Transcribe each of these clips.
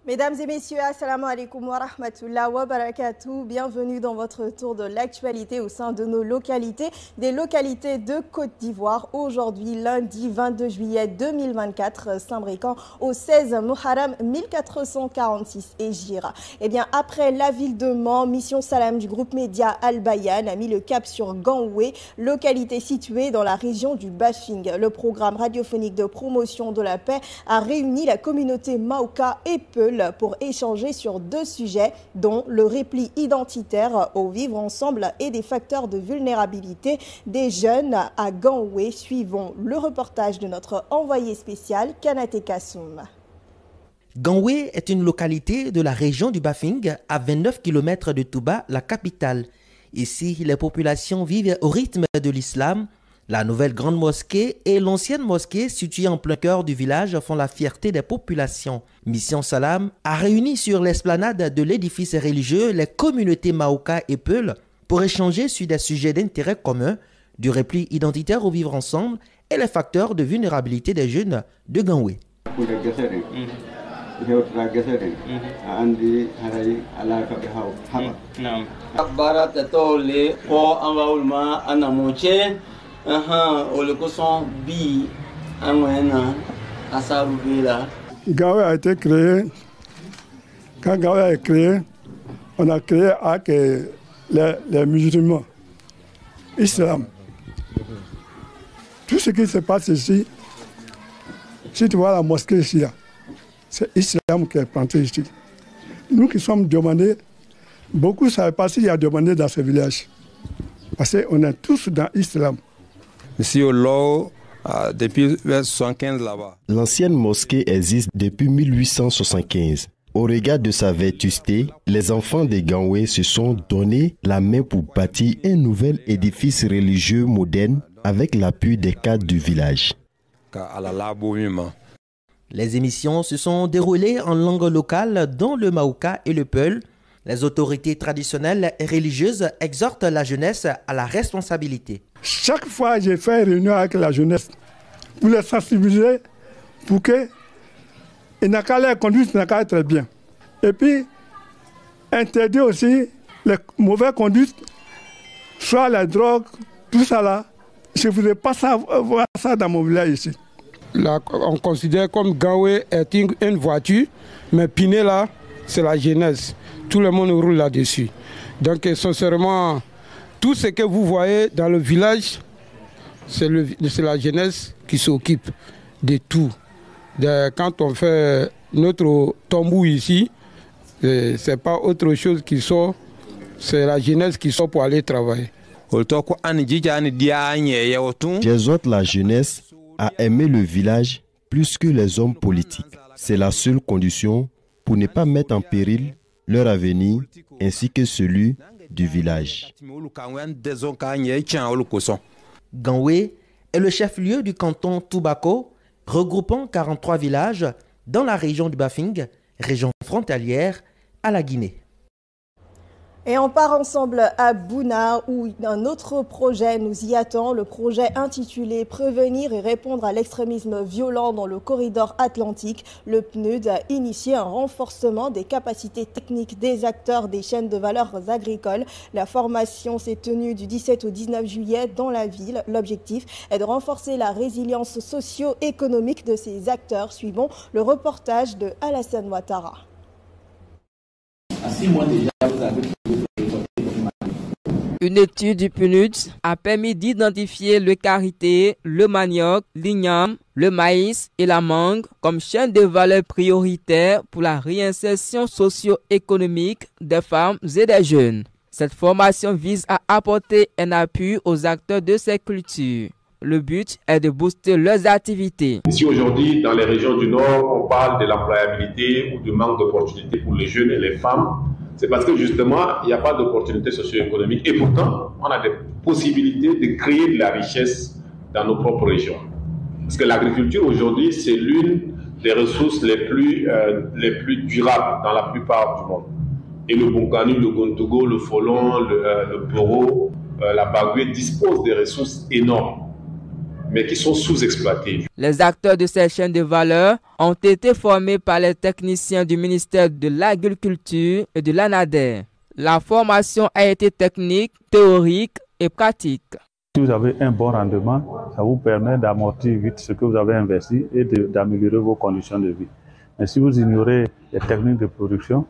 Mesdames et messieurs, assalamu alaikum wa rahmatullah wa barakatuh. Bienvenue dans votre tour de l'actualité au sein de nos localités, des localités de Côte d'Ivoire. Aujourd'hui, lundi 22 juillet 2024, s'imbriquant au 16 Muharram 1446 Hijra. Eh bien, après la ville de Mans, Mission Salam du groupe média Al Bayan a mis le cap sur Gangoué, localité située dans la région du Bafing. Le programme radiophonique de promotion de la paix a réuni la communauté Maoka et Peul pour échanger sur deux sujets, dont le repli identitaire au vivre ensemble et des facteurs de vulnérabilité des jeunes à Gangoué. Suivons le reportage de notre envoyé spécial, Kanate Kassoum. Gangoué est une localité de la région du Bafing, à 29 km de Touba, la capitale. Ici, les populations vivent au rythme de l'islam. La nouvelle grande mosquée et l'ancienne mosquée située en plein cœur du village font la fierté des populations. Mission Salam a réuni sur l'esplanade de l'édifice religieux les communautés Maoka et Peul pour échanger sur des sujets d'intérêt commun, du repli identitaire au vivre ensemble et les facteurs de vulnérabilité des jeunes de Gangoué. Gangoué a été créé. Quand Gangoué a été créé, on a créé avec les musulmans, islam. Tout ce qui se passe ici, si tu vois la mosquée ici, c'est l'islam qui est planté ici. Nous qui sommes demandés, beaucoup ne savent pas s'il y a demandé dans ce village. Parce qu'on est tous dans l'islam. Ici au Law, depuis 1975 là-bas. L'ancienne mosquée existe depuis 1875. Au regard de sa vétusté, les enfants de Gangoué se sont donné la main pour bâtir un nouvel édifice religieux moderne avec l'appui des cadres du village. Les émissions se sont déroulées en langue locale, dont le Maoka et le Peul. Les autorités traditionnelles et religieuses exhortent la jeunesse à la responsabilité. Chaque fois, j'ai fait une réunion avec la jeunesse pour les sensibiliser, pour que n'a qu'à les conduire, n'a qu'à être bien. Et puis, interdire aussi les mauvaises conduites, soit la drogue, tout ça là. Je ne voudrais pas voir ça dans mon village ici. Là, on considère comme Gangoué est une voiture, mais Piné là, c'est la jeunesse. Tout le monde roule là-dessus. Donc, sincèrement, tout ce que vous voyez dans le village, c'est la jeunesse qui s'occupe de tout. Quand on fait notre tambou ici, ce n'est pas autre chose qui sort, c'est la jeunesse qui sort pour aller travailler. J'exhorte la jeunesse à aimer le village plus que les hommes politiques. C'est la seule condition pour ne pas mettre en péril leur avenir ainsi que celui du village. Gangoué est le chef-lieu du canton Toubako, regroupant 43 villages dans la région du Bafing, région frontalière à la Guinée. Et on part ensemble à Bouna où un autre projet nous y attend, le projet intitulé « Prévenir et répondre à l'extrémisme violent dans le corridor atlantique ». Le PNUD a initié un renforcement des capacités techniques des acteurs des chaînes de valeur agricoles. La formation s'est tenue du 17 au 19 juillet dans la ville. L'objectif est de renforcer la résilience socio-économique de ces acteurs. Suivons le reportage de Alassane Ouattara. À 6 mois déjà, vous avez... Une étude du PNUD a permis d'identifier le karité, le manioc, l'igname, le maïs et la mangue comme chaîne de valeur prioritaire pour la réinsertion socio-économique des femmes et des jeunes. Cette formation vise à apporter un appui aux acteurs de ces cultures. Le but est de booster leurs activités. Si aujourd'hui, dans les régions du Nord, on parle de l'employabilité ou du manque d'opportunités pour les jeunes et les femmes, c'est parce que justement, il n'y a pas d'opportunités socio-économiques. Et pourtant, on a des possibilités de créer de la richesse dans nos propres régions. Parce que l'agriculture aujourd'hui, c'est l'une des ressources les plus durables dans la plupart du monde. Et le Bonkani, le Gontogo, le Folon, le Poro, la Bagoué disposent des ressources énormes. mais qui sont sous-exploités. Les acteurs de ces chaînes de valeur ont été formés par les techniciens du ministère de l'Agriculture et de l'ANADER. La formation a été technique, théorique et pratique. Si vous avez un bon rendement, ça vous permet d'amortir vite ce que vous avez investi et d'améliorer vos conditions de vie. Mais si vous ignorez les techniques de production,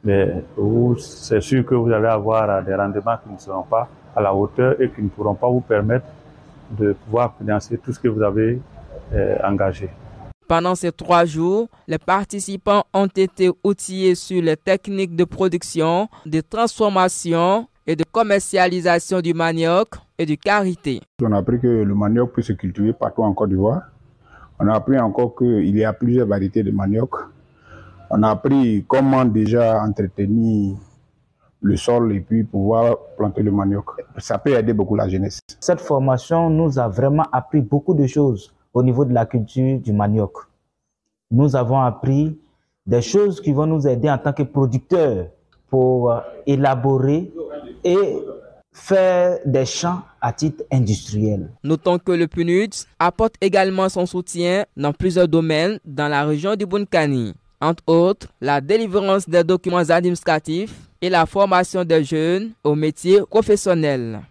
c'est sûr que vous allez avoir des rendements qui ne seront pas à la hauteur et qui ne pourront pas vous permettre de pouvoir financer tout ce que vous avez engagé. Pendant ces 3 jours, les participants ont été outillés sur les techniques de production, de transformation et de commercialisation du manioc et du karité. On a appris que le manioc peut se cultiver partout en Côte d'Ivoire. On a appris encore qu'il y a plusieurs variétés de manioc. On a appris comment déjà entretenir le sol et puis pouvoir planter le manioc. Ça peut aider beaucoup la jeunesse. Cette formation nous a vraiment appris beaucoup de choses au niveau de la culture du manioc. Nous avons appris des choses qui vont nous aider en tant que producteurs pour élaborer et faire des champs à titre industriel. Notons que le PNUD apporte également son soutien dans plusieurs domaines dans la région du Bunkani. Entre autres, la délivrance des documents administratifs et la formation des jeunes aux métiers professionnels.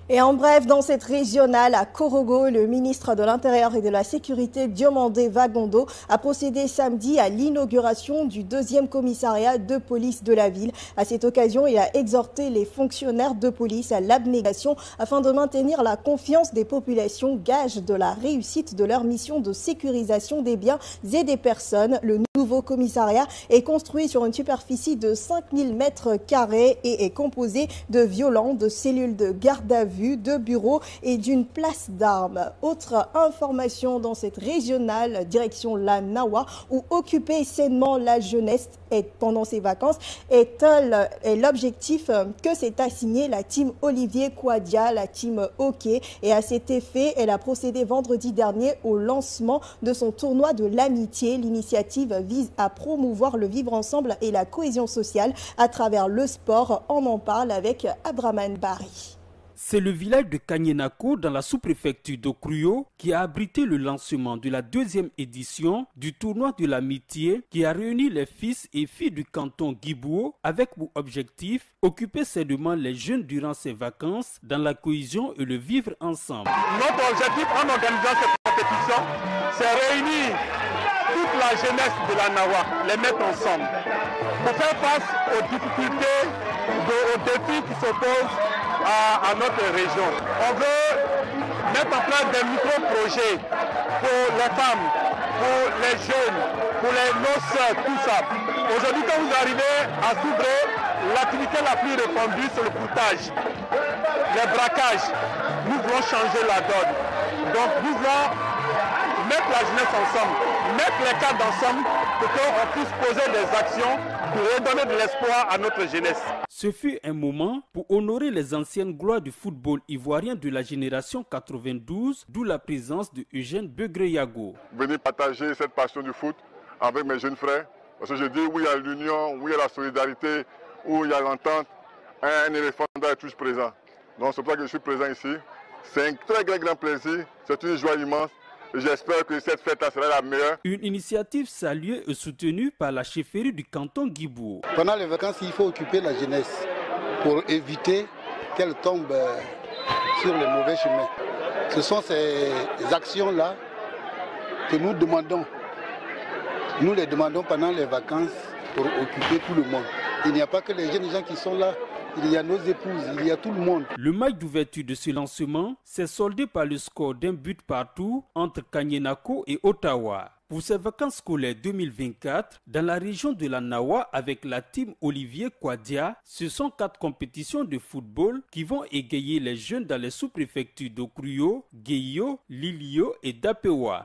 Et en bref, dans cette régionale à Korogo, le ministre de l'Intérieur et de la Sécurité, Diomandé Vagondo, a procédé samedi à l'inauguration du 2e commissariat de police de la ville. À cette occasion, il a exhorté les fonctionnaires de police à l'abnégation afin de maintenir la confiance des populations, gage de la réussite de leur mission de sécurisation des biens et des personnes. Le nouveau commissariat est construit sur une superficie de 5000 mètres carrés et est composé de violons, de cellules de garde à vue, de bureaux et d'une place d'armes. Autre information dans cette régionale, direction la Nawa, où occuper sainement la jeunesse pendant ses vacances est l'objectif que s'est assigné la team Olivier Kwadia, la team hockey. Et à cet effet, elle a procédé vendredi dernier au lancement de son tournoi de l'amitié. L'initiative vise à promouvoir le vivre ensemble et la cohésion sociale à travers le sport. On en parle avec Abraman Bari. C'est le village de Kanyenako dans la sous-préfecture d'Okruyo qui a abrité le lancement de la 2e édition du tournoi de l'amitié qui a réuni les fils et filles du canton Guibouo avec pour objectif occuper sainement les jeunes durant ces vacances dans la cohésion et le vivre ensemble. Notre objectif en organisant cette compétition, c'est réunir toute la jeunesse de la Nawa, les mettre ensemble pour faire face aux difficultés, aux défis qui s'opposent à notre région. On veut mettre en place des micro-projets pour les femmes, pour les jeunes, pour nos soeurs, tout ça. Aujourd'hui, quand vous arrivez à Soubré, l'activité la plus répandue, c'est le broutage, les braquages. Nous voulons changer la donne. Donc nous voulons mettre la jeunesse ensemble, mettre les cadres ensemble pour qu'on puisse poser des actions pour redonner de l'espoir à notre jeunesse. Ce fut un moment pour honorer les anciennes gloires du football ivoirien de la génération 92, d'où la présence de Eugène Begreyago. Venez partager cette passion du foot avec mes jeunes frères, parce que je dis où il y a l'union, où il y a la solidarité, où il y a l'entente, un éléphant est toujours présent. Donc c'est pour ça que je suis présent ici. C'est un très grand plaisir, c'est une joie immense. J'espère que cette fête sera la meilleure. Une initiative saluée et soutenue par la chefferie du canton Guibouo. Pendant les vacances, il faut occuper la jeunesse pour éviter qu'elle tombe sur les mauvais chemins. Ce sont ces actions-là que nous demandons. Nous les demandons pendant les vacances pour occuper tout le monde. Il n'y a pas que les jeunes gens qui sont là. Il y a nos épouses, il y a tout le monde. Le match d'ouverture de ce lancement s'est soldé par le score d'un but partout entre Kanyenako et Ottawa. Pour ces vacances scolaires 2024, dans la région de la Nawa avec la team Olivier Kwadia, ce sont 4 compétitions de football qui vont égayer les jeunes dans les sous-préfectures d'Okruyo, Gueyo, Lilio et Dapewa.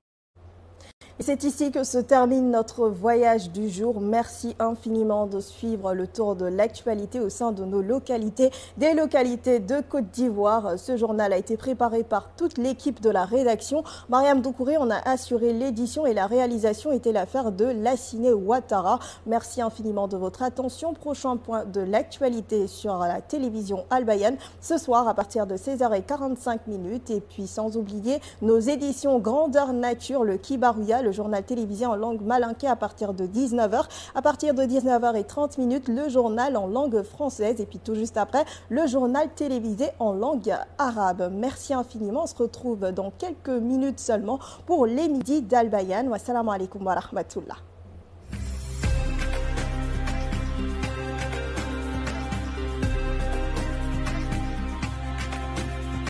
Et c'est ici que se termine notre voyage du jour. Merci infiniment de suivre le tour de l'actualité au sein de nos localités, des localités de Côte d'Ivoire. Ce journal a été préparé par toute l'équipe de la rédaction. Mariam Doucouré, on a assuré l'édition et la réalisation était l'affaire de Lassine Ouattara. Merci infiniment de votre attention. Prochain point de l'actualité sur la télévision Al Bayan ce soir à partir de 16h45. Et puis sans oublier nos éditions Grandeur Nature, le Kibarouya, le journal télévisé en langue malinké à partir de 19h. À partir de 19h30, le journal en langue française et puis tout juste après, le journal télévisé en langue arabe. Merci infiniment. On se retrouve dans quelques minutes seulement pour les midis d'Al Bayan. Wassalamu alaikum wa rahmatullah.